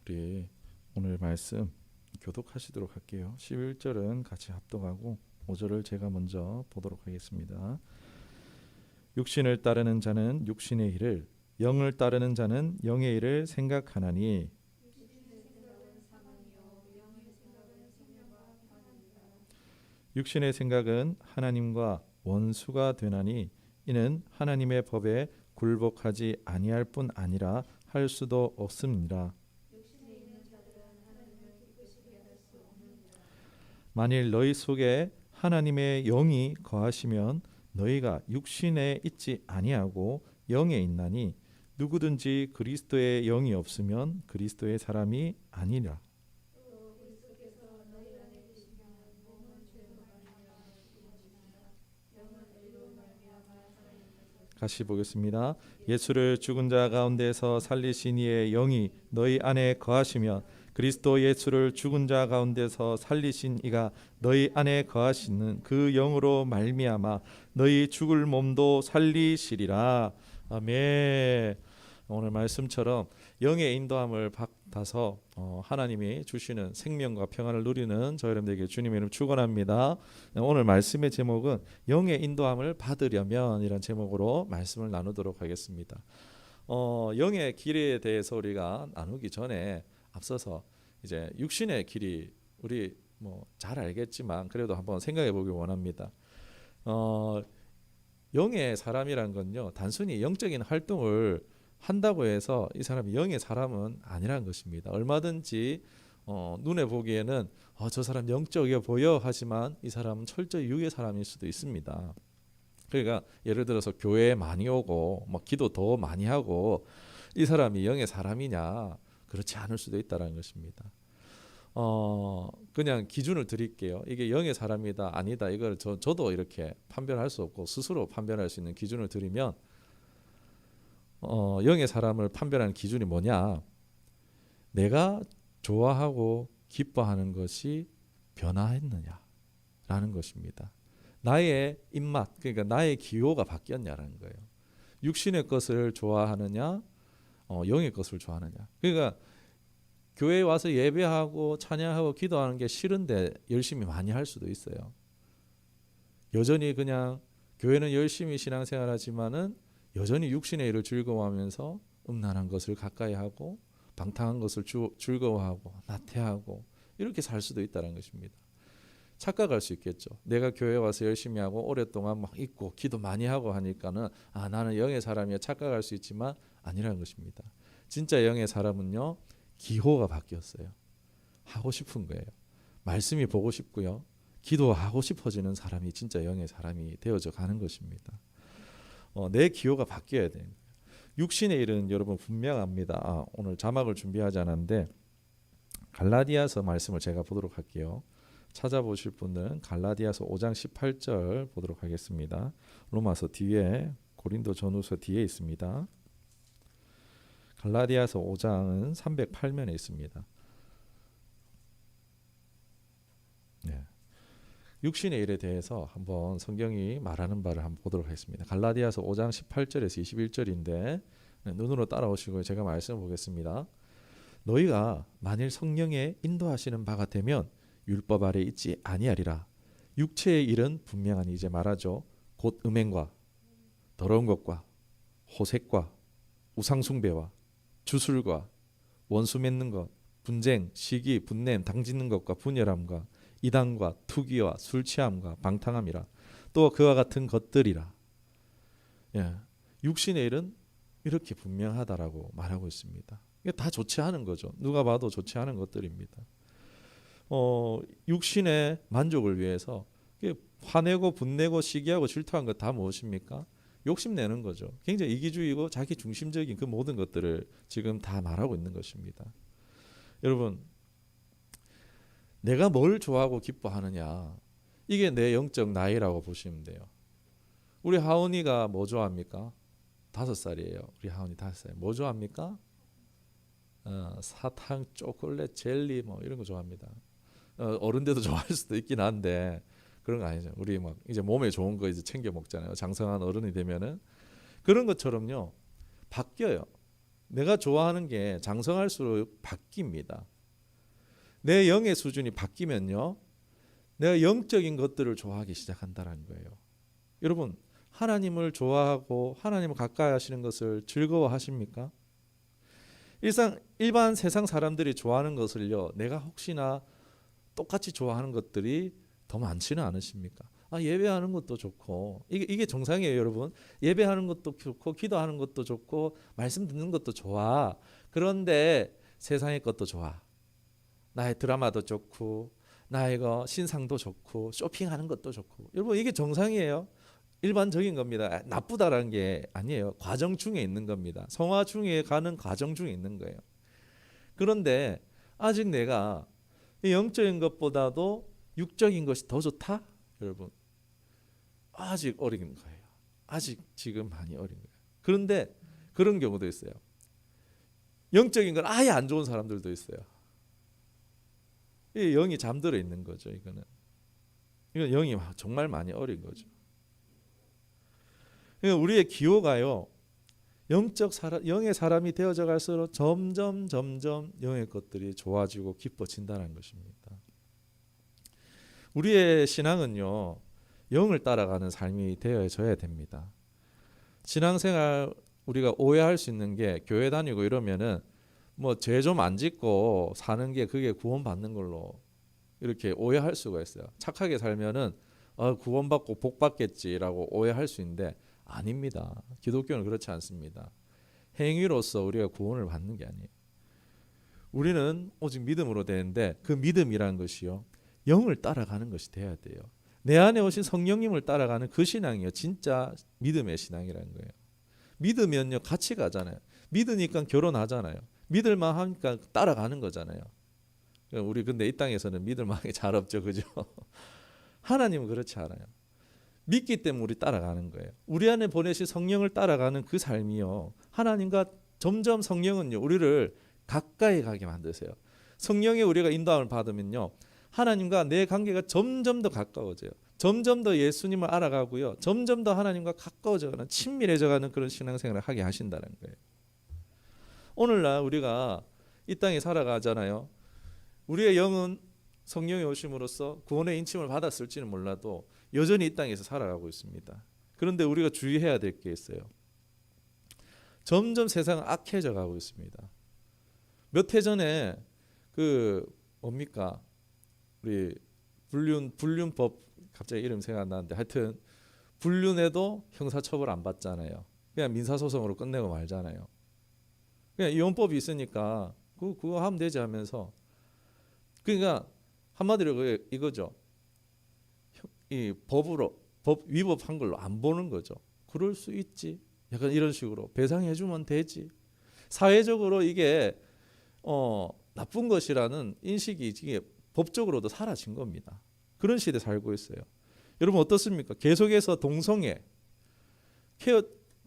우리 오늘 말씀 교독하시도록 할게요. 11절은 같이 합독하고 5절을 제가 먼저 보도록 하겠습니다. 육신을 따르는 자는 육신의 일을, 영을 따르는 자는 영의 일을 생각하나니 육신의 생각은 하나님과 원수가 되나니 이는 하나님의 법에 굴복하지 아니할 뿐 아니라 할 수도 없습니다. 만일 너희 속에 하나님의 영이 거하시면 너희가 육신에 있지 아니하고 영에 있나니 누구든지 그리스도의 영이 없으면 그리스도의 사람이 아니라. 다시 보겠습니다. 예수를 죽은 자 가운데서 살리신 이의 영이 너희 안에 거하시면 그리스도 예수를 죽은 자 가운데서 살리신 이가 너희 안에 거하시는 그 영으로 말미암아 너희 죽을 몸도 살리시리라. 아멘. 오늘 말씀처럼 영의 인도함을 받아서 하나님이 주시는 생명과 평안을 누리는 저 여러분들에게 주님의 이름 축원합니다. 오늘 말씀의 제목은 영의 인도함을 받으려면 이런 제목으로 말씀을 나누도록 하겠습니다. 영의 길에 대해서 우리가 나누기 전에 앞서서 이제 육신의 길이 우리 잘 알겠지만 그래도 한번 생각해 보기 원합니다. 영의 사람이란 건요, 단순히 영적인 활동을 한다고 해서 이 사람이 영의 사람은 아니라는 것입니다. 얼마든지 눈에 보기에는 저 사람 영적이어 보여 하지만 이 사람은 철저히 육의 사람일 수도 있습니다. 그러니까 예를 들어서 교회에 많이 오고 기도 더 많이 하고 이 사람이 영의 사람이냐, 그렇지 않을 수도 있다는 것입니다. 그냥 기준을 드릴게요. 이게 영의 사람이다 아니다, 이걸 저도 이렇게 판별할 수 없고 스스로 판별할 수 있는 기준을 드리면 영의 사람을 판별하는 기준이 뭐냐? 내가 좋아하고 기뻐하는 것이 변화했느냐라는 것입니다. 나의 입맛, 그러니까 나의 기호가 바뀌었냐라는 거예요. 육신의 것을 좋아하느냐, 영의 것을 좋아하느냐. 그러니까 교회에 와서 예배하고 찬양하고 기도하는 게 싫은데 열심히 많이 할 수도 있어요. 여전히 그냥 교회는 열심히 신앙생활하지만은 여전히 육신의 일을 즐거워하면서 음란한 것을 가까이 하고 방탕한 것을 즐거워하고 나태하고 이렇게 살 수도 있다는 것입니다. 착각할 수 있겠죠. 내가 교회 와서 열심히 하고 오랫동안 있고 기도 많이 하고 하니까는 나는 영의 사람이야 착각할 수 있지만 아니라는 것입니다. 진짜 영의 사람은요, 기호가 바뀌었어요. 하고 싶은 거예요. 말씀이 보고 싶고요, 기도하고 싶어지는 사람이 진짜 영의 사람이 되어져 가는 것입니다. 내 기호가 바뀌어야 돼요. 육신의 일은 여러분 분명합니다. 오늘 자막을 준비하지 않았는데 갈라디아서 말씀을 제가 보도록 할게요. 찾아보실 분들은 갈라디아서 5장 18절 보도록 하겠습니다. 로마서 뒤에, 고린도 전후서 뒤에 있습니다. 갈라디아서 5장은 308면에 있습니다. 네. 육신의 일에 대해서 한번 성경이 말하는 바를 한번 보도록 하겠습니다. 갈라디아서 5장 18절에서 21절인데 눈으로 따라오시고 제가 말씀을 보겠습니다. 너희가 만일 성령의 인도하시는 바가 되면 율법 아래 있지 아니하리라. 육체의 일은 분명하니, 이제 말하죠. 곧 음행과 더러운 것과 호색과 우상숭배와 주술과 원수 맺는 것, 분쟁, 시기, 분냄, 당짓는 것과 분열함과 이단과 투기와 술 취함과 방탕함이라. 또 그와 같은 것들이라. 육신의 일은 이렇게 분명하다라고 말하고 있습니다. 이게 다 좋지 않은 거죠. 누가 봐도 좋지 않은 것들입니다. 육신의 만족을 위해서 화내고 분내고 시기하고 질투한 것 다 무엇입니까? 욕심내는 거죠. 굉장히 이기주의고 자기 중심적인 그 모든 것들을 지금 다 말하고 있는 것입니다. 여러분, 내가 뭘 좋아하고 기뻐하느냐, 이게 내 영적 나이라고 보시면 돼요. 우리 하은이가 뭐 좋아합니까? 5살이에요. 우리 하은이 5살. 뭐 좋아합니까? 사탕, 초콜릿, 젤리 이런 거 좋아합니다. 어른들도 좋아할 수도 있긴 한데 그런 거 아니죠. 우리 이제 몸에 좋은 거 이제 챙겨 먹잖아요. 장성한 어른이 되면은. 그런 것처럼요, 바뀌어요. 내가 좋아하는 게 장성할수록 바뀝니다. 내 영의 수준이 바뀌면요, 내가 영적인 것들을 좋아하기 시작한다는 거예요. 여러분, 하나님을 좋아하고 하나님을 가까이 하시는 것을 즐거워하십니까? 일반 세상 사람들이 좋아하는 것을요, 내가 혹시나 똑같이 좋아하는 것들이 더 많지는 않으십니까? 예배하는 것도 좋고, 이게 정상이에요, 여러분. 예배하는 것도 좋고, 기도하는 것도 좋고, 말씀 듣는 것도 좋아. 그런데 세상의 것도 좋아. 나의 드라마도 좋고, 나의 신상도 좋고, 쇼핑하는 것도 좋고. 여러분, 이게 정상이에요. 일반적인 겁니다. 나쁘다라는 게 아니에요. 과정 중에 있는 겁니다. 성화 중에 가는 과정 중에 있는 거예요. 그런데 아직 내가 영적인 것보다도 육적인 것이 더 좋다? 여러분, 아직 어린 거예요. 아직 지금 많이 어린 거예요. 그런데 그런 경우도 있어요. 영적인 건 아예 안 좋은 사람들도 있어요. 이 영이 잠들어 있는 거죠. 이건 영이 정말 많이 어린 거죠. 그러니까 우리의 기호가요, 영의 사람이 되어져 갈수록 점점 영의 것들이 좋아지고 기뻐진다는 것입니다. 우리의 신앙은요, 영을 따라가는 삶이 되어져야 됩니다. 신앙생활 우리가 오해할 수 있는 게, 교회 다니고 이러면은 뭐 죄 좀 안 짓고 사는 게 그게 구원받는 걸로 이렇게 오해할 수가 있어요. 착하게 살면은 구원받고 복 받겠지라고 오해할 수 있는데 아닙니다. 기독교는 그렇지 않습니다. 행위로서 우리가 구원을 받는 게 아니에요. 우리는 오직 믿음으로 되는데, 그 믿음이라는 것이요, 영을 따라가는 것이 돼야 돼요. 내 안에 오신 성령님을 따라가는 그 신앙이요, 진짜 믿음의 신앙이라는 거예요. 믿으면요, 같이 가잖아요. 믿으니까 결혼하잖아요. 믿을만 하니까 따라가는 거잖아요. 우리 근데 이 땅에서는 믿을만하게 잘 없죠, 그죠? 하나님은 그렇지 않아요. 믿기 때문에 우리 따라가는 거예요. 우리 안에 보내신 성령을 따라가는 그 삶이요, 하나님과 점점 성령은요, 우리를 가까이 가게 만드세요. 성령의 우리가 인도함을 받으면요, 하나님과 내 관계가 점점 더 가까워져요. 점점 더 예수님을 알아가고요, 점점 더 하나님과 가까워져가는, 친밀해져가는 그런 신앙생활을 하게 하신다는 거예요. 오늘날 우리가 이 땅에 살아가잖아요. 우리의 영은 성령이 오심으로써 구원의 인침을 받았을지는 몰라도 여전히 이 땅에서 살아가고 있습니다. 그런데 우리가 주의해야 될 게 있어요. 점점 세상은 악해져 가고 있습니다. 몇 해 전에 우리 불륜법, 갑자기 이름 생각 안 나는데, 하여튼 불륜해도 형사처벌 안 받잖아요. 그냥 민사소송으로 끝내고 말잖아요. 그냥 이혼법이 있으니까 그거 하면 되지 하면서, 그러니까 한마디로 이거죠. 이 법 위법한 걸로 안 보는 거죠. 그럴 수 있지. 약간 이런 식으로 배상해주면 되지. 사회적으로 이게 나쁜 것이라는 인식이 이게 법적으로도 사라진 겁니다. 그런 시대에 살고 있어요. 여러분 어떻습니까? 계속해서 동성애,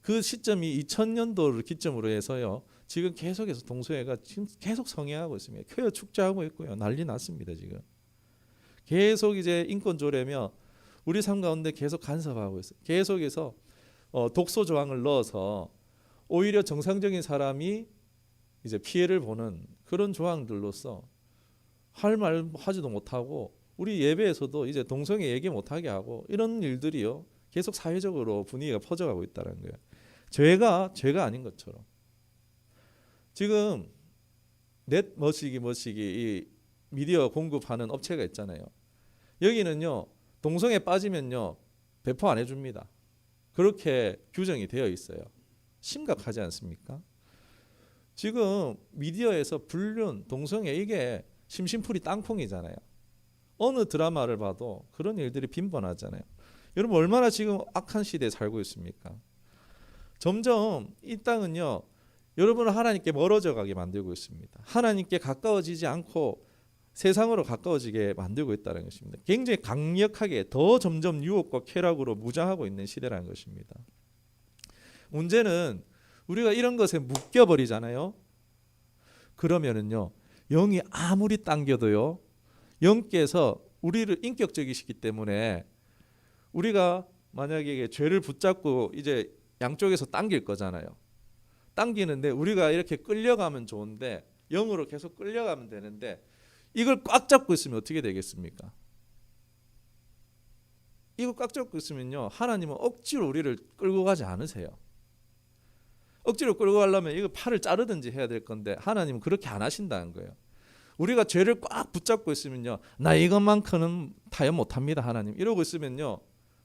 그 시점이 2000년도를 기점으로 해서요, 지금 계속해서 동성애가 지금 계속 성행하고 있습니다. 퀘어 축제하고 있고요, 난리 났습니다. 지금 계속 이제 인권 조례며 우리 삶 가운데 계속 간섭하고 있어요. 계속해서 독소 조항을 넣어서 오히려 정상적인 사람이 이제 피해를 보는 그런 조항들로서 할 말 하지도 못하고, 우리 예배에서도 이제 동성애 얘기 못하게 하고, 이런 일들이요, 계속 사회적으로 분위기가 퍼져가고 있다는 거예요. 죄가 아닌 것처럼. 지금 넷 머시기 이 미디어 공급하는 업체가 있잖아요. 여기는요, 동성애 빠지면요, 배포 안 해줍니다. 그렇게 규정이 되어 있어요. 심각하지 않습니까? 지금 미디어에서 불륜, 동성애, 이게 심심풀이 땅콩이잖아요. 어느 드라마를 봐도 그런 일들이 빈번하잖아요. 여러분 얼마나 지금 악한 시대에 살고 있습니까? 점점 이 땅은요, 여러분을 하나님께 멀어져 가게 만들고 있습니다. 하나님께 가까워지지 않고 세상으로 가까워지게 만들고 있다는 것입니다. 굉장히 강력하게 더 점점 유혹과 쾌락으로 무장하고 있는 시대라는 것입니다. 문제는 우리가 이런 것에 묶여버리잖아요. 그러면은요, 영이 아무리 당겨도요, 영께서 우리를 인격적이시기 때문에 우리가 만약에 죄를 붙잡고 이제 양쪽에서 당길 거잖아요. 당기는데 우리가 이렇게 끌려가면 좋은데 영으로 계속 끌려가면 되는데 이걸 꽉 잡고 있으면 어떻게 되겠습니까? 이거 꽉 잡고 있으면요 하나님은 억지로 우리를 끌고 가지 않으세요. 억지로 끌고 가려면 이거 팔을 자르든지 해야 될 건데 하나님은 그렇게 안 하신다는 거예요. 우리가 죄를 꽉 붙잡고 있으면요 나 이것만큼은 타협 못합니다 하나님 이러고 있으면요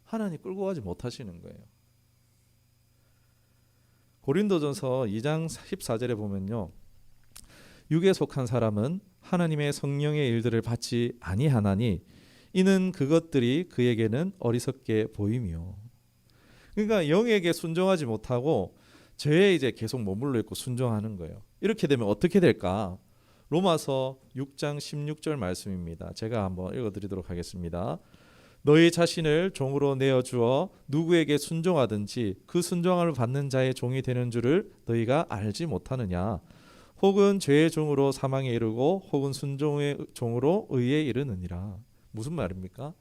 하나님 끌고 가지 못하시는 거예요. 고린도전서 2장 14절에 보면요 육에 속한 사람은 하나님의 성령의 일들을 받지 아니하나니 이는 그것들이 그에게는 어리석게 보이며. 그러니까 영에게 순종하지 못하고 죄에 이제 계속 머물러 있고 순종하는 거예요. 이렇게 되면 어떻게 될까? 로마서 6장 16절 말씀입니다. 제가 한번 읽어드리도록 하겠습니다. 너희 자신을 종으로 내어주어 누구에게 순종하든지 그 순종함을 받는 자의 종이 되는 줄을 너희가 알지 못하느냐? 혹은 죄의 종으로 사망에 이르고 혹은 순종의 종으로 의에 이르느니라. 무슨 말입니까?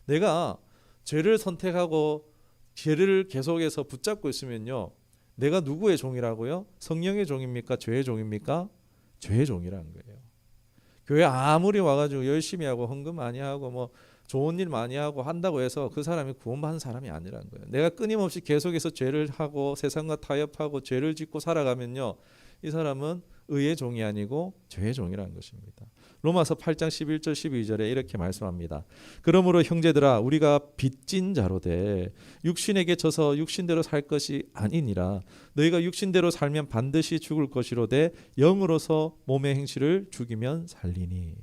내가 죄를 선택하고 죄를 계속해서 붙잡고 있으면요 내가 누구의 종이라고요? 성령의 종입니까? 죄의 종입니까? 죄의 종이라는 거예요. 교회 아무리 와가지고 열심히 하고 헌금 많이 하고 뭐 좋은 일 많이 하고 한다고 해서 그 사람이 구원받은 사람이 아니라는 거예요. 내가 끊임없이 계속해서 죄를 하고 세상과 타협하고 죄를 짓고 살아가면요 이 사람은 의의 종이 아니고 죄의 종이라는 것입니다. 로마서 8장 11절 12절에 이렇게 말씀합니다. 그러므로 형제들아 우리가 빚진 자로 돼 육신에게 져서 육신대로 살 것이 아니니라. 너희가 육신대로 살면 반드시 죽을 것이로되 영으로서 몸의 행실을 죽이면 살리니.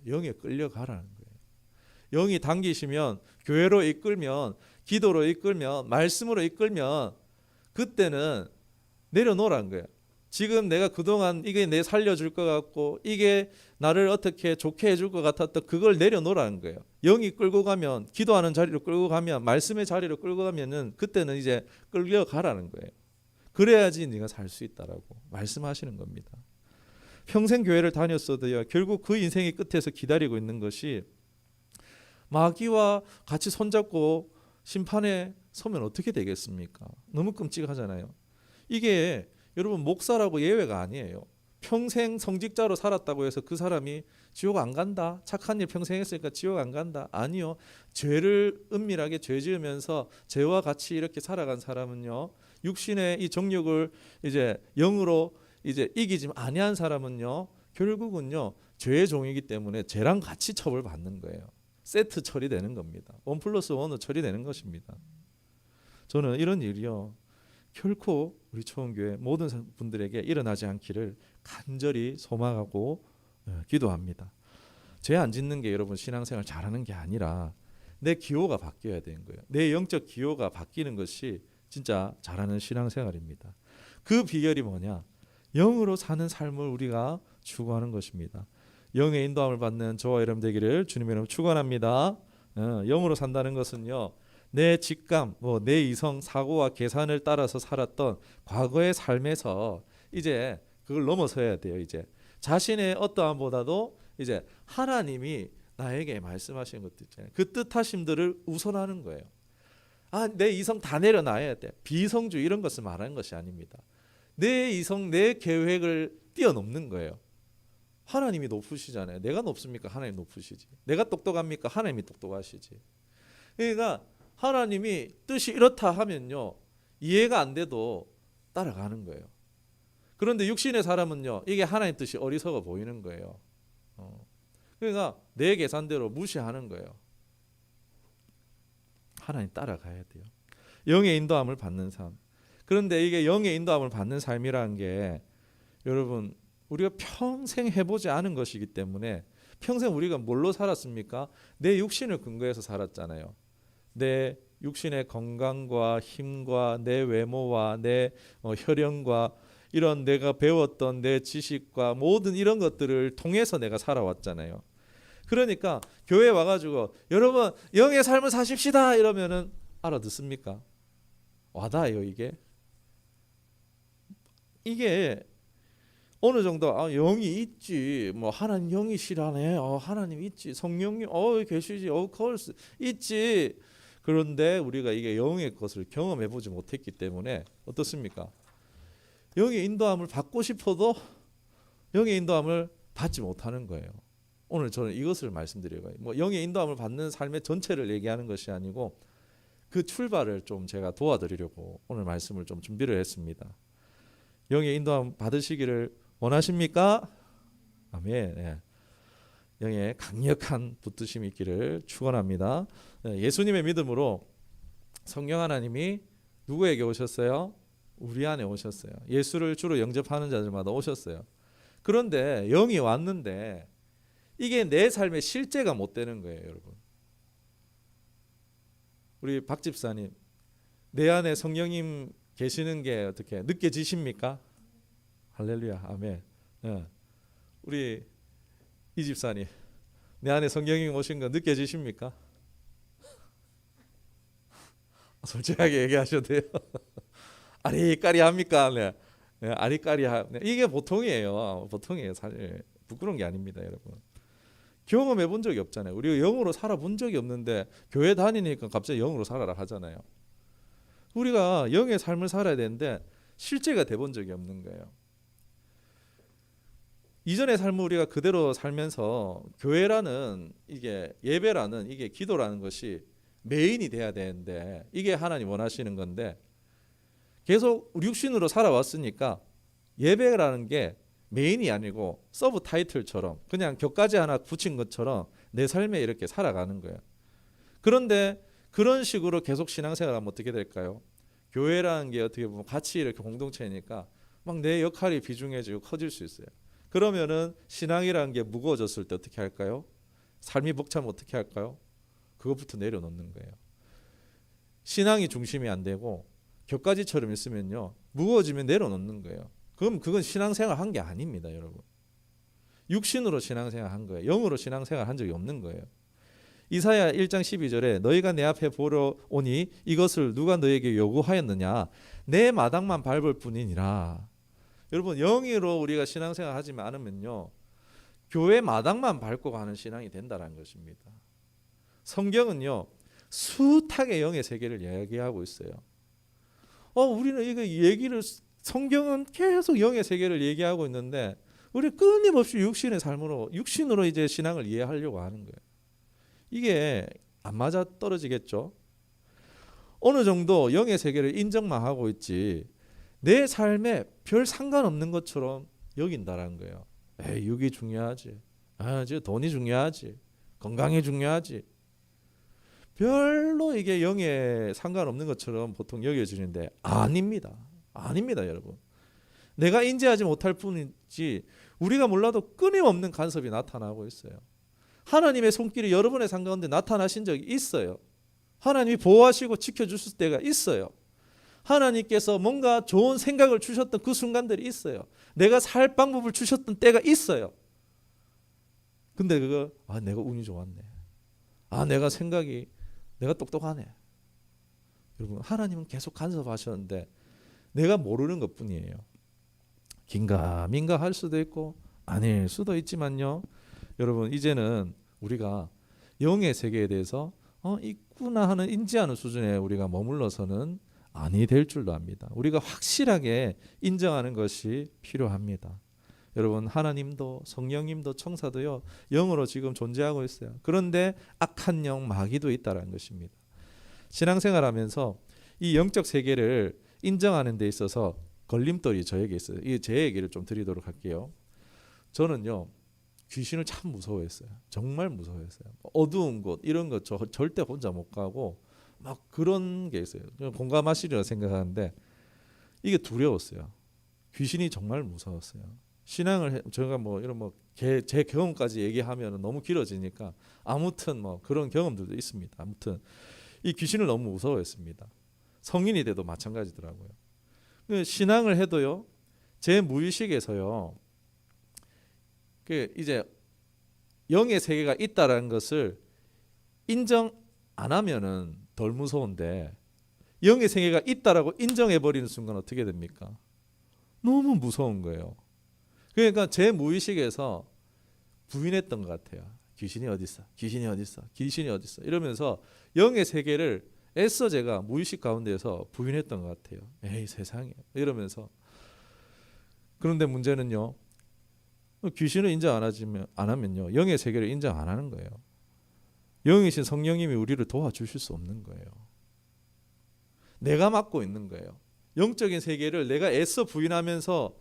영에 끌려가라는 거예요. 영이 당기시면 교회로 이끌면 기도로 이끌면 말씀으로 이끌면 그때는 내려놓으라는 거예요. 지금 내가 그동안 이게 내 살려줄 것 같고 이게 나를 어떻게 좋게 해줄 것 같았던 그걸 내려놓으라는 거예요. 영이 끌고 가면 기도하는 자리로 끌고 가면 말씀의 자리로 끌고 가면은 그때는 이제 끌려가라는 거예요. 그래야지 네가 살 수 있다라고 말씀하시는 겁니다. 평생 교회를 다녔어도요 결국 그 인생의 끝에서 기다리고 있는 것이 마귀와 같이 손잡고 심판에 서면 어떻게 되겠습니까? 너무 끔찍하잖아요. 이게 여러분 목사라고 예외가 아니에요. 평생 성직자로 살았다고 해서 그 사람이 지옥 안 간다. 착한 일 평생 했으니까 지옥 안 간다. 아니요. 죄를 은밀하게 죄 지으면서 죄와 같이 이렇게 살아간 사람은요. 육신의 이 정욕을 이제 영으로 이제 이기지 아니한 사람은요. 결국은요. 죄의 종이기 때문에 죄랑 같이 처벌받는 거예요. 세트 처리되는 겁니다. 1+1로 처리되는 것입니다. 저는 이런 일이요. 결코 우리 초원교회 모든 분들에게 일어나지 않기를 간절히 소망하고 기도합니다. 죄 안 짓는 게 여러분 신앙생활 잘하는 게 아니라 내 기호가 바뀌어야 되는 거예요. 내 영적 기호가 바뀌는 것이 진짜 잘하는 신앙생활입니다. 그 비결이 뭐냐? 영으로 사는 삶을 우리가 추구하는 것입니다. 영의 인도함을 받는 저와 여러분 되기를 주님의 이름으로 축원합니다. 영으로 산다는 것은요. 내 직감, 내 이성, 사고와 계산을 따라서 살았던 과거의 삶에서 이제 그걸 넘어서야 돼요. 이제 자신의 어떠함보다도 이제 하나님이 나에게 말씀하시는 것들 있잖아요. 그 뜻하심들을 우선하는 거예요. 내 이성 다 내려놔야 돼. 비성주의 이런 것을 말하는 것이 아닙니다. 내 이성, 내 계획을 뛰어넘는 거예요. 하나님이 높으시잖아요. 내가 높습니까? 하나님 높으시지. 내가 똑똑합니까? 하나님이 똑똑하시지. 그러니까 하나님이 뜻이 이렇다 하면요 이해가 안 돼도 따라가는 거예요. 그런데 육신의 사람은요 이게 하나님 뜻이 어리석어 보이는 거예요. 그러니까 내 계산대로 무시하는 거예요. 하나님 따라가야 돼요. 영의 인도함을 받는 삶. 그런데 이게 영의 인도함을 받는 삶이라는 게 여러분 우리가 평생 해보지 않은 것이기 때문에 평생 우리가 뭘로 살았습니까? 내 육신을 근거해서 살았잖아요. 내 육신의 건강과 힘과 내 외모와 내 혈연과 이런 내가 배웠던 내 지식과 모든 이런 것들을 통해서 내가 살아왔잖아요. 그러니까 교회에 와가지고 여러분 영의 삶을 사십시다 이러면은 알아듣습니까? 와닿아요 이게? 이게 어느 정도 영이 있지 뭐 하나님 영이시라네 하나님 있지 성령님 계시지 course 있지 그런데 우리가 이게 영의 것을 경험해 보지 못했기 때문에 어떻습니까? 영의 인도함을 받고 싶어도 영의 인도함을 받지 못하는 거예요. 오늘 저는 이것을 말씀드려요. 뭐 영의 인도함을 받는 삶의 전체를 얘기하는 것이 아니고 그 출발을 좀 제가 도와드리려고 오늘 말씀을 좀 준비를 했습니다. 영의 인도함 받으시기를 원하십니까? 아멘. 네. 영의 강력한 붙드심이 있기를 축원합니다. 예수님의 믿음으로 성령 하나님이 누구에게 오셨어요? 우리 안에 오셨어요. 예수를 주로 영접하는 자들마다 오셨어요. 그런데 영이 왔는데 이게 내 삶의 실제가 못 되는 거예요, 여러분. 우리 박 집사님, 내 안에 성령님 계시는 게 어떻게 느껴지십니까? 할렐루야, 아멘. 네. 우리 이 집사님, 내 안에 성령님 오신 거 느껴지십니까? 솔직하게 얘기하셔도 돼요. 아리까리합니까? 네. 네, 아리까리하. 네, 이게 보통이에요. 보통이에요. 사실 부끄러운 게 아닙니다, 여러분. 경험해 본 적이 없잖아요. 우리가 영으로 살아본 적이 없는데 교회 다니니까 갑자기 영으로 살아라 하잖아요. 우리가 영의 삶을 살아야 되는데 실제가 돼 본 적이 없는 거예요. 이전의 삶을 우리가 그대로 살면서 교회라는 이게 예배라는 이게 기도라는 것이 메인이 돼야 되는데 이게 하나님 원하시는 건데 계속 육신으로 살아왔으니까 예배라는 게 메인이 아니고 서브 타이틀처럼 그냥 격가지 하나 붙인 것처럼 내 삶에 이렇게 살아가는 거예요. 그런데 그런 식으로 계속 신앙생활하면 어떻게 될까요? 교회라는 게 어떻게 보면 같이 이렇게 공동체니까 막 내 역할이 비중해지고 커질 수 있어요. 그러면은 신앙이라는 게 무거워졌을 때 어떻게 할까요? 삶이 벅차면 어떻게 할까요? 그것부터 내려놓는 거예요. 신앙이 중심이 안 되고 격가지처럼 있으면요 무거워지면 내려놓는 거예요. 그럼 그건 신앙생활 한 게 아닙니다, 여러분. 육신으로 신앙생활 한 거예요. 영으로 신앙생활 한 적이 없는 거예요. 이사야 1장 12절에 너희가 내 앞에 보러 오니 이것을 누가 너에게 요구하였느냐 내 마당만 밟을 뿐이니라. 여러분 영으로 우리가 신앙생활 하지 않으면요 교회 마당만 밟고 가는 신앙이 된다는 것입니다. 성경은요 숱하게 영의 세계를 이야기하고 있어요. 우리는 이거 얘기를 성경은 계속 영의 세계를 얘기하고 있는데 우리 끊임없이 육신의 삶으로 육신으로 이제 신앙을 이해하려고 하는 거예요. 이게 안 맞아 떨어지겠죠. 어느 정도 영의 세계를 인정만 하고 있지 내 삶에 별 상관없는 것처럼 여긴다라는 거예요. 육이 중요하지. 저 돈이 중요하지. 건강이 중요하지. 별로 이게 영에 상관없는 것처럼 보통 여겨지는데 아닙니다. 아닙니다, 여러분. 내가 인지하지 못할 뿐이지 우리가 몰라도 끊임없는 간섭이 나타나고 있어요. 하나님의 손길이 여러분의 삶 가운데 나타나신 적이 있어요. 하나님이 보호하시고 지켜주실 때가 있어요. 하나님께서 뭔가 좋은 생각을 주셨던 그 순간들이 있어요. 내가 살 방법을 주셨던 때가 있어요. 근데 그거 내가 운이 좋았네. 내가 똑똑하네. 여러분 하나님은 계속 간섭하셨는데 내가 모르는 것뿐이에요. 긴가민가 할 수도 있고 아닐 수도 있지만요. 여러분 이제는 우리가 영의 세계에 대해서 있구나 하는 인지하는 수준에 우리가 머물러서는 아니 될 줄도 압니다. 우리가 확실하게 인정하는 것이 필요합니다. 여러분 하나님도 성령님도 천사도요 영으로 지금 존재하고 있어요. 그런데 악한 영 마귀도 있다는 것입니다. 신앙생활하면서 이 영적 세계를 인정하는 데 있어서 걸림돌이 저에게 있어요. 제 얘기를 좀 드리도록 할게요. 저는요 귀신을 참 무서워했어요. 정말 무서워했어요. 어두운 곳 이런 거 절대 혼자 못 가고 막 그런 게 있어요. 공감하시리라 생각하는데 이게 두려웠어요. 귀신이 정말 무서웠어요. 신앙을 제가 제 경험까지 얘기하면 너무 길어지니까 아무튼 그런 경험들도 있습니다. 아무튼 이 귀신을 너무 무서워했습니다. 성인이 돼도 마찬가지더라고요. 신앙을 해도요 제 무의식에서요 이제 영의 세계가 있다라는 것을 인정 안 하면은 덜 무서운데 영의 세계가 있다라고 인정해 버리는 순간 어떻게 됩니까? 너무 무서운 거예요. 그러니까 제 무의식에서 부인했던 것 같아요. 귀신이 어디 있어? 귀신이 어디 있어? 귀신이 어디 있어? 이러면서 영의 세계를 애써 제가 무의식 가운데에서 부인했던 것 같아요. 에이 세상에 이러면서 그런데 문제는요. 귀신을 인정 안 하면요. 영의 세계를 인정 안 하는 거예요. 영이신 성령님이 우리를 도와주실 수 없는 거예요. 내가 맡고 있는 거예요. 영적인 세계를 내가 애써 부인하면서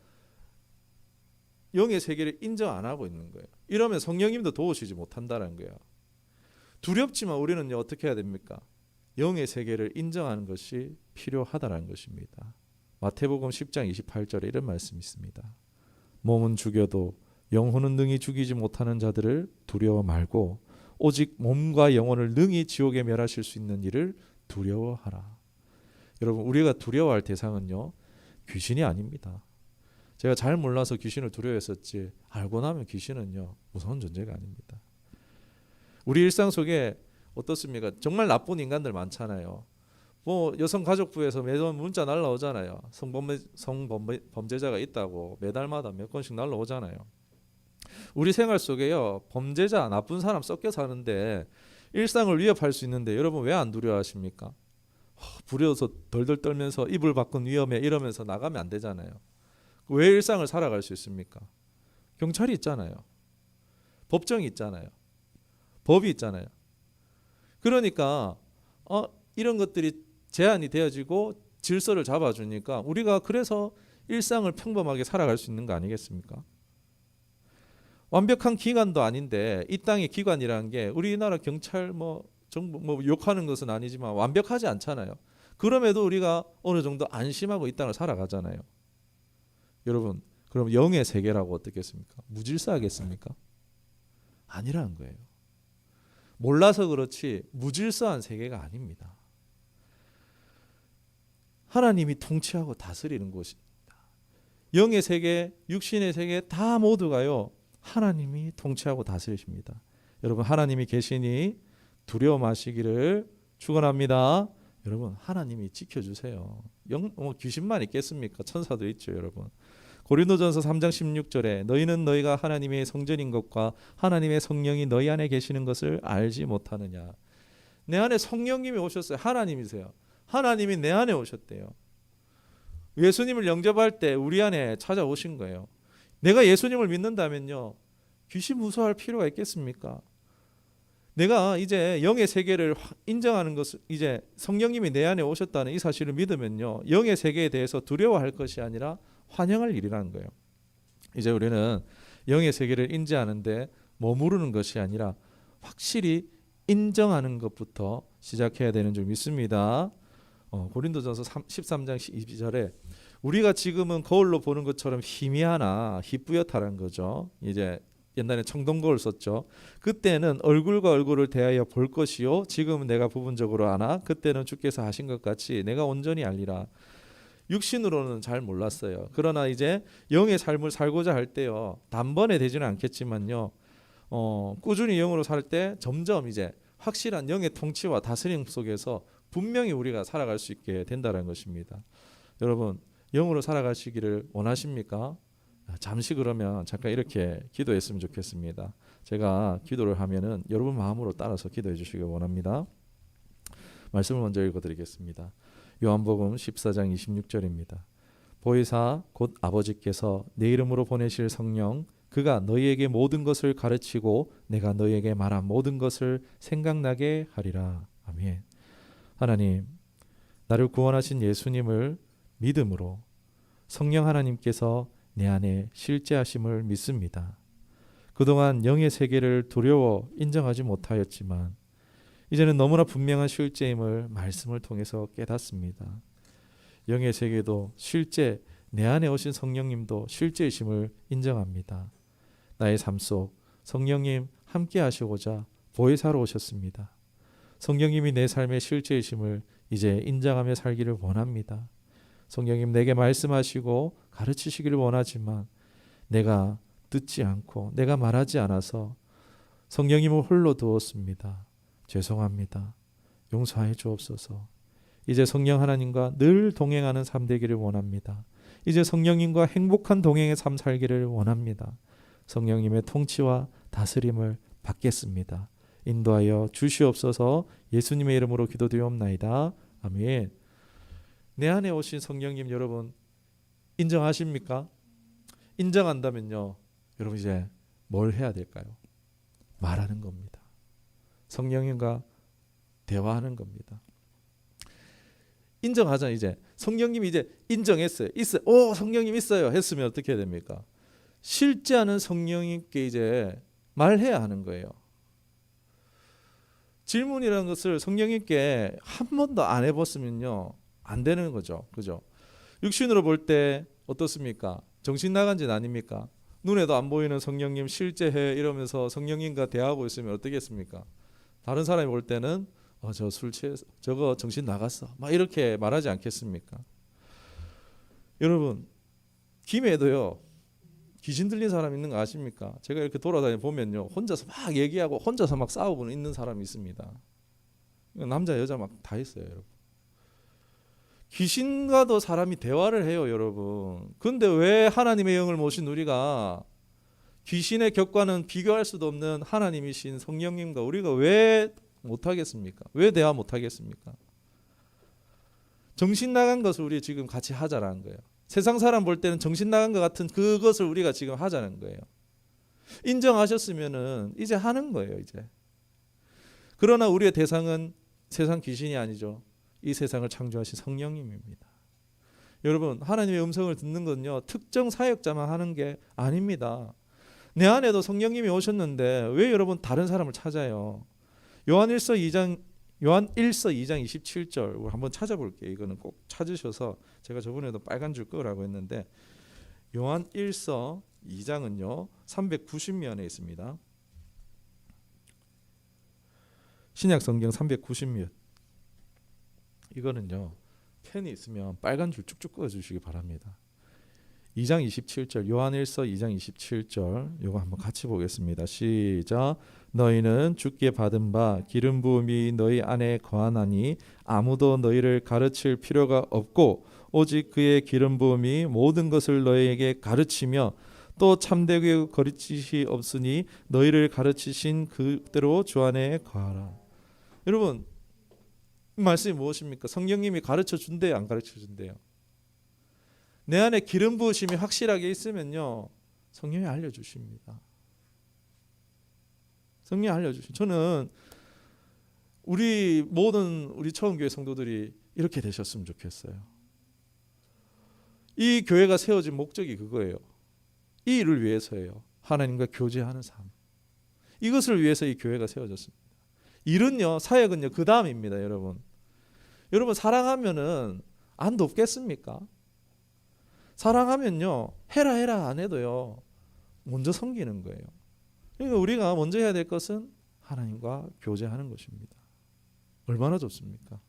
영의 세계를 인정 안 하고 있는 거예요. 이러면 성령님도 도우시지 못한다는 거예요. 두렵지만 우리는요, 어떻게 해야 됩니까? 영의 세계를 인정하는 것이 필요하다는 것입니다. 마태복음 10장 28절에 이런 말씀이 있습니다. 몸은 죽여도 영혼은 능히 죽이지 못하는 자들을 두려워 말고 오직 몸과 영혼을 능히 지옥에 멸하실 수 있는 이를 두려워하라. 여러분, 우리가 두려워할 대상은요, 귀신이 아닙니다. 제가 잘 몰라서 귀신을 두려워했었지, 알고 나면 귀신은요, 무서운 존재가 아닙니다. 우리 일상 속에 어떻습니까? 정말 나쁜 인간들 많잖아요. 뭐 여성가족부에서 매번 문자 날라오잖아요. 성범죄자가 있다고 매달마다 몇 건씩 날라오잖아요. 우리 생활 속에요, 범죄자, 나쁜 사람 섞여 사는데 일상을 위협할 수 있는데 여러분 왜 안 두려워하십니까? 부려서 덜덜 떨면서 이불 밖은 위험해 이러면서 나가면 안 되잖아요. 왜 일상을 살아갈 수 있습니까? 경찰이 있잖아요. 법정이 있잖아요. 법이 있잖아요. 그러니까 이런 것들이 제한이 되어지고 질서를 잡아주니까 우리가 그래서 일상을 평범하게 살아갈 수 있는 거 아니겠습니까? 완벽한 기관도 아닌데 이 땅의 기관이라는 게 우리나라 경찰 정부 욕하는 것은 아니지만 완벽하지 않잖아요. 그럼에도 우리가 어느 정도 안심하고 이 땅을 살아가잖아요. 여러분, 그럼 영의 세계라고 어떻겠습니까? 무질서하겠습니까? 아니라는 거예요. 몰라서 그렇지 무질서한 세계가 아닙니다. 하나님이 통치하고 다스리는 곳입니다. 영의 세계, 육신의 세계 다 모두가요, 하나님이 통치하고 다스리십니다. 여러분, 하나님이 계시니 두려워 마시기를 축원합니다. 여러분, 하나님이 지켜주세요. 귀신만 있겠습니까? 천사도 있죠, 여러분. 고린도전서 3장 16절에 너희는 너희가 하나님의 성전인 것과 하나님의 성령이 너희 안에 계시는 것을 알지 못하느냐. 내 안에 성령님이 오셨어요. 하나님이세요. 하나님이 내 안에 오셨대요. 예수님을 영접할 때 우리 안에 찾아오신 거예요. 내가 예수님을 믿는다면요, 귀신 무서워할 필요가 있겠습니까? 내가 이제 영의 세계를 인정하는 것을, 이제 성령님이 내 안에 오셨다는 이 사실을 믿으면요, 영의 세계에 대해서 두려워할 것이 아니라 환영할 일이라는 거예요. 이제 우리는 영의 세계를 인지하는데 머무르는 것이 아니라 확실히 인정하는 것부터 시작해야 되는 줄 믿습니다. 고린도전서 13장 12절에 우리가 지금은 거울로 보는 것처럼 희미하나 희뿌옇다는 거죠. 이제 옛날에 청동거울 썼죠. 그때는 얼굴과 얼굴을 대하여 볼 것이요 지금은 내가 부분적으로 아나 그때는 주께서 하신 것 같이 내가 온전히 알리라. 육신으로는 잘 몰랐어요. 그러나 이제 영의 삶을 살고자 할 때요, 단번에 되지는 않겠지만요, 꾸준히 영으로 살 때 점점 이제 확실한 영의 통치와 다스림 속에서 분명히 우리가 살아갈 수 있게 된다는 것입니다. 여러분, 영으로 살아가시기를 원하십니까? 잠시 그러면 잠깐 이렇게 기도했으면 좋겠습니다. 제가 기도를 하면은 여러분 마음으로 따라서 기도해 주시길 원합니다. 말씀을 먼저 읽어드리겠습니다. 요한복음 14장 26절입니다. 보혜사 곧 아버지께서 내 이름으로 보내실 성령 그가 너희에게 모든 것을 가르치고 내가 너희에게 말한 모든 것을 생각나게 하리라. 아멘. 하나님, 나를 구원하신 예수님을 믿음으로 성령 하나님께서 내 안에 실제하심을 믿습니다. 그동안 영의 세계를 두려워 인정하지 못하였지만 이제는 너무나 분명한 실제임을 말씀을 통해서 깨닫습니다. 영의 세계도 실제, 내 안에 오신 성령님도 실제이심을 인정합니다. 나의 삶 속 성령님 함께 하시고자 보혜사로 오셨습니다. 성령님이 내 삶의 실제이심을 이제 인정하며 살기를 원합니다. 성령님 내게 말씀하시고 가르치시기를 원하지만 내가 듣지 않고 내가 말하지 않아서 성령님을 홀로 두었습니다. 죄송합니다. 용서해 주옵소서. 이제 성령 하나님과 늘 동행하는 삶 되기를 원합니다. 이제 성령님과 행복한 동행의 삶 살기를 원합니다. 성령님의 통치와 다스림을 받겠습니다. 인도하여 주시옵소서. 예수님의 이름으로 기도드리옵나이다. 아멘. 내 안에 오신 성령님 여러분 인정하십니까? 인정한다면요, 여러분 이제 뭘 해야 될까요? 말하는 겁니다. 성령님과 대화하는 겁니다. 인정하자. 이제 성령님이 이제 인정했어요. 있어요. 오, 성령님 있어요. 했으면 어떻게 해야 됩니까? 실제하는 성령님께 이제 말해야 하는 거예요. 질문이라는 것을 성령님께 한 번도 안 해봤으면요, 안 되는 거죠. 그죠? 육신으로 볼 때 어떻습니까? 정신 나간 짓 아닙니까? 눈에도 안 보이는 성령님 실제해 이러면서 성령님과 대화하고 있으면 어떻겠습니까? 다른 사람이 볼 때는 저 술 취해서 저거 정신 나갔어 막 이렇게 말하지 않겠습니까? 여러분, 김해도요 귀신 들린 사람 있는 거 아십니까? 제가 이렇게 돌아다니 보면요, 혼자서 막 얘기하고 혼자서 막 싸우고 있는 사람이 있습니다. 남자 여자 막 다 있어요, 여러분. 귀신과도 사람이 대화를 해요, 여러분. 근데 왜 하나님의 영을 모신 우리가 귀신의 격과는 비교할 수도 없는 하나님이신 성령님과 우리가 왜 못하겠습니까? 왜 대화 못하겠습니까? 정신 나간 것을 우리 지금 같이 하자라는 거예요. 세상 사람 볼 때는 정신 나간 것 같은 그것을 우리가 지금 하자는 거예요. 인정하셨으면은 이제 하는 거예요, 이제. 그러나 우리의 대상은 세상 귀신이 아니죠. 이 세상을 창조하신 성령님입니다. 여러분, 하나님의 음성을 듣는 건요, 특정 사역자만 하는 게 아닙니다. 내 안에도 성령님이 오셨는데 왜 여러분 다른 사람을 찾아요? 요한 1서 2장 27절 한번 찾아볼게요. 이거는 꼭 찾으셔서, 제가 저번에도 빨간 줄 거라고 했는데 요한 1서 2장은요 390면에 있습니다. 신약 성경 390면. 이거는요 펜이 있으면 빨간 줄 쭉쭉 그어 주시기 바랍니다. 2장 27절, 요한 1서 2장 27절, 요거 한번 같이 보겠습니다. 시작. 너희는 주께 받은 바 기름 부음이 너희 안에 거하나니 아무도 너희를 가르칠 필요가 없고 오직 그의 기름 부음이 모든 것을 너희에게 가르치며 또 참되게 거짓이 없으니 너희를 가르치신 그대로 주 안에 거하라. 여러분, 이 말씀이 무엇입니까? 성령님이 가르쳐 준대요, 안 가르쳐 준대요? 내 안에 기름 부으심이 확실하게 있으면요, 성령이 알려주십니다. 성령이 알려주십니다. 저는 우리 모든 우리 처음교회 성도들이 이렇게 되셨으면 좋겠어요. 이 교회가 세워진 목적이 그거예요. 이 일을 위해서예요. 하나님과 교제하는 삶. 이것을 위해서 이 교회가 세워졌습니다. 일은요, 사역은요, 그 다음입니다, 여러분. 여러분, 사랑하면은 안 돕겠습니까? 사랑하면요, 해라 안 해도요, 먼저 섬기는 거예요. 그러니까 우리가 먼저 해야 될 것은 하나님과 교제하는 것입니다. 얼마나 좋습니까?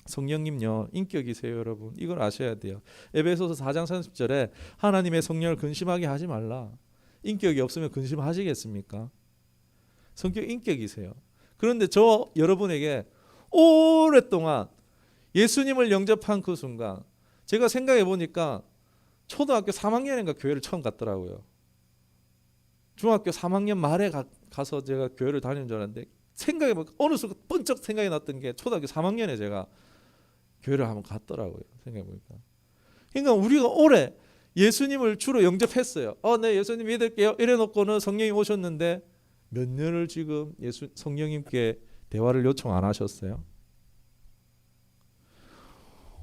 성령님요, 인격이세요, 여러분. 이걸 아셔야 돼요. 에베소서 4장 30절에 하나님의 성령을 근심하게 하지 말라. 인격이 없으면 근심하시겠습니까? 성격 인격이세요. 그런데 저 여러분에게 오랫동안 예수님을 영접한 그 순간, 제가 생각해 보니까 초등학교 3학년인가 교회를 처음 갔더라고요. 중학교 3학년 말에 가서 제가 교회를 다니는 줄 알았는데, 생각해 보니까 어느 순간 번쩍 생각이 났던 게 초등학교 3학년에 제가 교회를 한번 갔더라고요. 생각해 보니까. 그러니까 우리가 올해 예수님을 주로 영접했어요. 네, 예수님 믿을게요. 이래 놓고는 성령이 오셨는데 몇 년을 지금 성령님께 대화를 요청 안 하셨어요?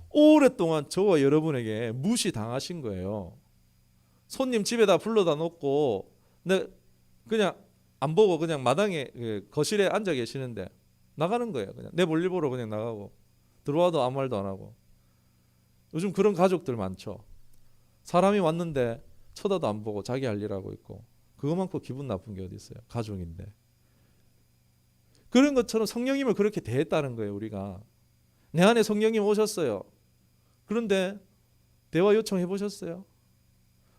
오랫동안 저와 여러분에게 무시당하신 거예요. 손님 집에다 불러다 놓고 그냥 안 보고 그냥 마당에 거실에 앉아 계시는데 나가는 거예요. 그냥 내 볼일 보러 그냥 나가고, 들어와도 아무 말도 안 하고. 요즘 그런 가족들 많죠. 사람이 왔는데 쳐다도 안 보고 자기 할 일 하고 있고, 그거만큼 기분 나쁜 게 어디 있어요? 가족인데. 그런 것처럼 성령님을 그렇게 대했다는 거예요. 우리가 내 안에 성령님 오셨어요. 그런데 대화 요청해 보셨어요?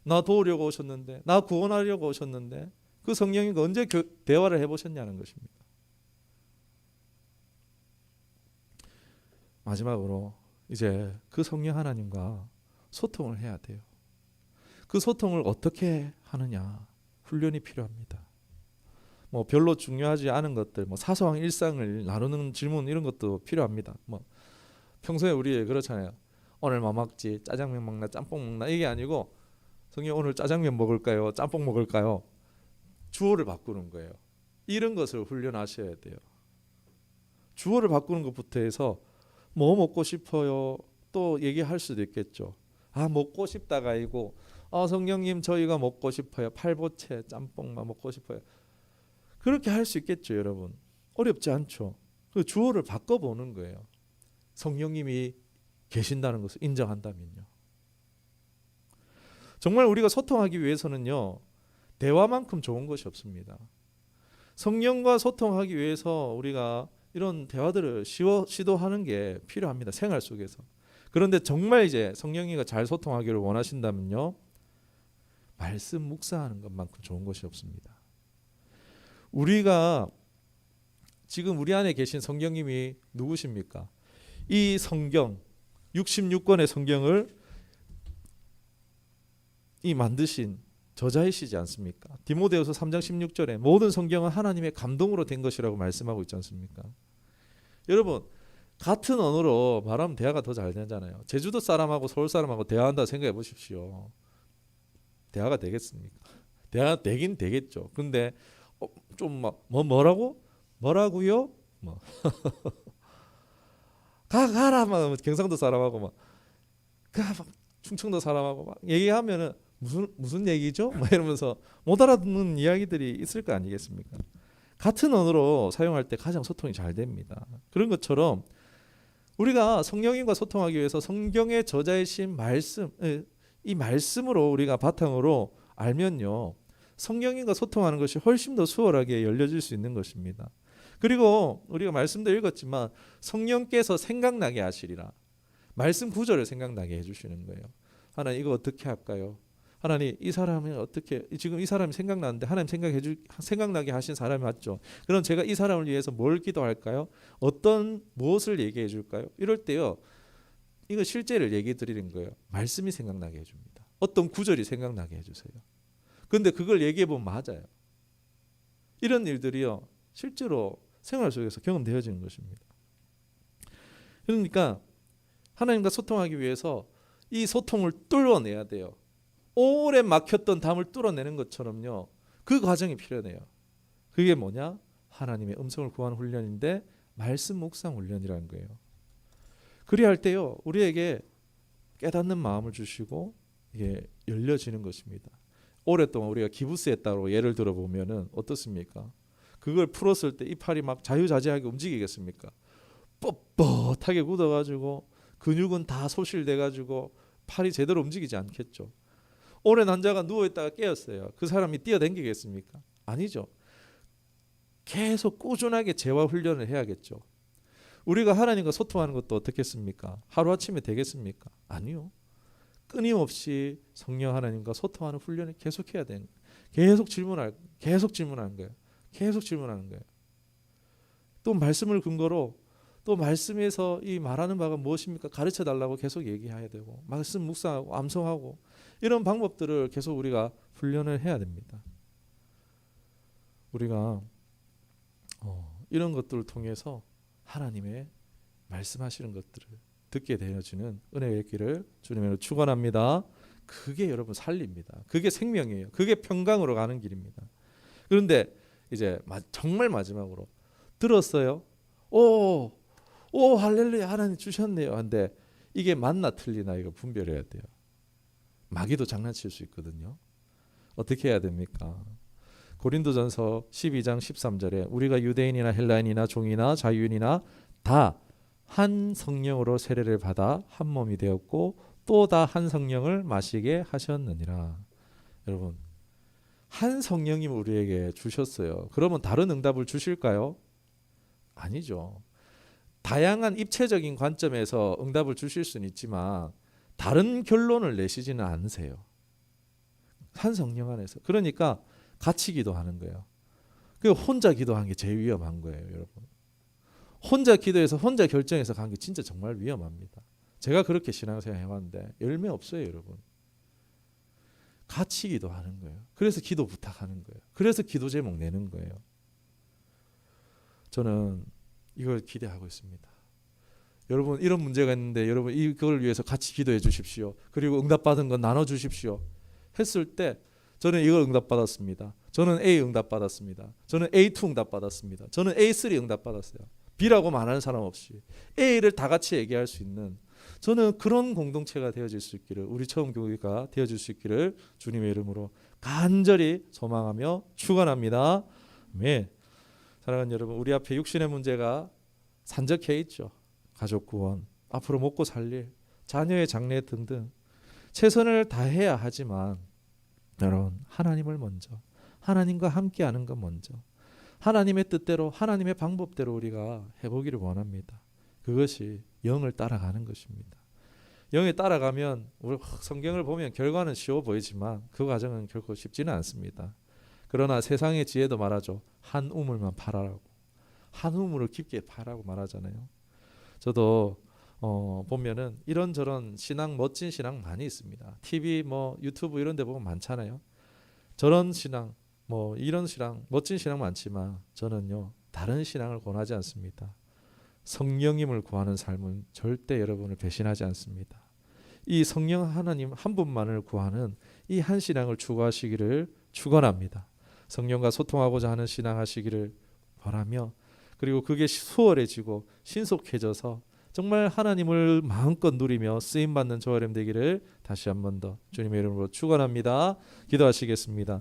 나 도우려고 오셨는데, 나 구원하려고 오셨는데, 그 성령님과 언제 대화를 해보셨냐는 것입니다. 마지막으로 이제 그 성령 하나님과 소통을 해야 돼요. 그 소통을 어떻게 하느냐, 훈련이 필요합니다. 뭐 별로 중요하지 않은 것들, 뭐 사소한 일상을 나누는 질문 이런 것도 필요합니다. 뭐 평소에 우리 그렇잖아요. 오늘 뭐 먹지? 짜장면 먹나 짬뽕 먹나 이게 아니고 성령 오늘 짜장면 먹을까요? 짬뽕 먹을까요? 주어를 바꾸는 거예요. 이런 것을 훈련하셔야 돼요. 주어를 바꾸는 것부터 해서 뭐 먹고 싶어요? 또 얘기할 수도 있겠죠. 아, 먹고 싶다가 아니고 성령님 저희가 먹고 싶어요. 팔보채 짬뽕만 먹고 싶어요. 그렇게 할 수 있겠죠, 여러분. 어렵지 않죠. 그 주어를 바꿔보는 거예요. 성령님이 계신다는 것을 인정한다면요. 정말 우리가 소통하기 위해서는요, 대화만큼 좋은 것이 없습니다. 성령과 소통하기 위해서 우리가 이런 대화들을 시도하는 게 필요합니다. 생활 속에서. 그런데 정말 이제 성령님과 잘 소통하기를 원하신다면요, 말씀 묵상하는 것만큼 좋은 것이 없습니다. 우리가 지금 우리 안에 계신 성령님이 누구십니까? 이 성경 66권의 성경을 이 만드신 저자이시지 않습니까? 디모데후서 3장 16절에 모든 성경은 하나님의 감동으로 된 것이라고 말씀하고 있지 않습니까? 여러분, 같은 언어로 말하면 대화가 더 잘 되잖아요. 제주도 사람하고 서울 사람하고 대화한다 생각해 보십시오. 대화가 되겠습니까? 대화가 되긴 되겠죠. 근데 좀 막 뭐라고요? 뭐 가라 막 경상도 사람하고 막 충청도 사람하고 막 얘기하면은 무슨 얘기죠? 막 이러면서 못 알아듣는 이야기들이 있을 거 아니겠습니까? 같은 언어로 사용할 때 가장 소통이 잘 됩니다. 그런 것처럼 우리가 성령님과 소통하기 위해서 성경의 저자이신 말씀, 이 말씀으로 우리가 바탕으로 알면요, 성령님과 소통하는 것이 훨씬 더 수월하게 열려질 수 있는 것입니다. 그리고 우리가 말씀도 읽었지만 성령께서 생각나게 하시리라. 말씀 구절을 생각나게 해주시는 거예요. 하나님 이거 어떻게 할까요? 하나님 이 사람이 어떻게, 지금 이 사람이 생각나는데 하나님 생각나게 하신 사람이 맞죠? 그럼 제가 이 사람을 위해서 뭘 기도할까요? 무엇을 얘기해 줄까요? 이럴 때요, 이거 실제를 얘기해 드리는 거예요. 말씀이 생각나게 해줍니다. 어떤 구절이 생각나게 해주세요. 근데 그걸 얘기해 보면 맞아요. 이런 일들이요, 실제로 생활 속에서 경험되어지는 것입니다. 그러니까 하나님과 소통하기 위해서 이 소통을 뚫어내야 돼요. 오래 막혔던 담을 뚫어내는 것처럼요, 그 과정이 필요해요. 그게 뭐냐? 하나님의 음성을 구하는 훈련인데 말씀 묵상 훈련이라는 거예요. 그리할 때요, 우리에게 깨닫는 마음을 주시고 이게 열려지는 것입니다. 오랫동안 우리가 기부스했다고 예를 들어 보면은 어떻습니까? 그걸 풀었을 때 이 팔이 막 자유자재하게 움직이겠습니까? 뻣뻣하게 굳어가지고 근육은 다 소실돼가지고 팔이 제대로 움직이지 않겠죠. 오랜 환자가 누워있다가 깨었어요. 그 사람이 뛰어다니겠습니까? 아니죠. 계속 꾸준하게 재화 훈련을 해야겠죠. 우리가 하나님과 소통하는 것도 어떻겠습니까? 하루아침에 되겠습니까? 아니요. 끊임없이 성령 하나님과 소통하는 훈련을 계속해야 되는 거예요. 계속 질문하는 거예요. 계속 질문하는 거예요. 또 말씀을 근거로 또 말씀에서 이 말하는 바가 무엇입니까? 가르쳐 달라고 계속 얘기해야 되고, 말씀 묵상하고 암송하고, 이런 방법들을 계속 우리가 훈련을 해야 됩니다. 우리가 이런 것들을 통해서 하나님의 말씀하시는 것들을 듣게 되어지는 은혜가 있기를 주님으로 축원합니다. 그게 여러분 살립니다. 그게 생명이에요. 그게 평강으로 가는 길입니다. 그런데 이제 정말 마지막으로 들었어요. 오 할렐루야, 하나님 주셨네요. 근데 이게 맞나 틀리나 이거 분별해야 돼요. 마귀도 장난칠 수 있거든요. 어떻게 해야 됩니까? 고린도전서 12장 13절에 우리가 유대인이나 헬라인이나 종이나 자유인이나 다 한 성령으로 세례를 받아 한 몸이 되었고 또 다 한 성령을 마시게 하셨느니라. 여러분, 한 성령님 우리에게 주셨어요. 그러면 다른 응답을 주실까요? 아니죠. 다양한 입체적인 관점에서 응답을 주실 수는 있지만 다른 결론을 내시지는 않으세요. 한 성령 안에서. 그러니까 같이 기도하는 거예요. 그 혼자 기도하는 게 제일 위험한 거예요, 여러분. 혼자 기도해서 혼자 결정해서 가는 게 진짜 정말 위험합니다. 제가 그렇게 신앙생활 해왔는데 열매 없어요, 여러분. 같이 기도하는 거예요. 그래서 기도 부탁하는 거예요. 그래서 기도 제목 내는 거예요. 저는 이걸 기대하고 있습니다. 여러분, 이런 문제가 있는데 여러분 이걸 위해서 같이 기도해 주십시오. 그리고 응답받은 건 나눠 주십시오. 했을 때 저는 이걸 응답받았습니다. 저는 A 응답받았습니다. 저는 A2 응답받았습니다. 저는 A3 응답받았어요. B라고 말하는 사람 없이 A를 다 같이 얘기할 수 있는 저는 그런 공동체가 되어질 수 있기를 우리 처음 교회가 되어질 수 있기를 주님의 이름으로 간절히 소망하며 축원합니다. 아멘. 사랑하는 여러분, 우리 앞에 육신의 문제가 산적해 있죠. 가족 구원, 앞으로 먹고 살 일, 자녀의 장래 등등 최선을 다해야 하지만 여러분 하나님을 먼저 하나님과 함께하는 것 먼저 하나님의 뜻대로 하나님의 방법대로 우리가 해보기를 원합니다. 그것이 영을 따라가는 것입니다. 영에 따라가면 우리 성경을 보면 결과는 쉬워 보이지만 그 과정은 결코 쉽지는 않습니다. 그러나 세상의 지혜도 말하죠. 한 우물만 파라라고. 한 우물을 깊게 파라고 말하잖아요. 저도 보면은 이런저런 신앙 멋진 신앙 많이 있습니다. TV 뭐 유튜브 이런 데 보면 많잖아요. 저런 신앙 뭐 이런 신앙 멋진 신앙 많지만 저는요 다른 신앙을 권하지 않습니다. 성령님을 구하는 삶은 절대 여러분을 배신하지 않습니다. 이 성령 하나님 한 분만을 구하는 이 한 신앙을 추구하시기를 축원합니다. 성령과 소통하고자 하는 신앙 하시기를 바라며 그리고 그게 수월해지고 신속해져서 정말 하나님을 마음껏 누리며 쓰임받는 저와 여러분 되기를 다시 한 번 더 주님의 이름으로 축원합니다. 기도하시겠습니다.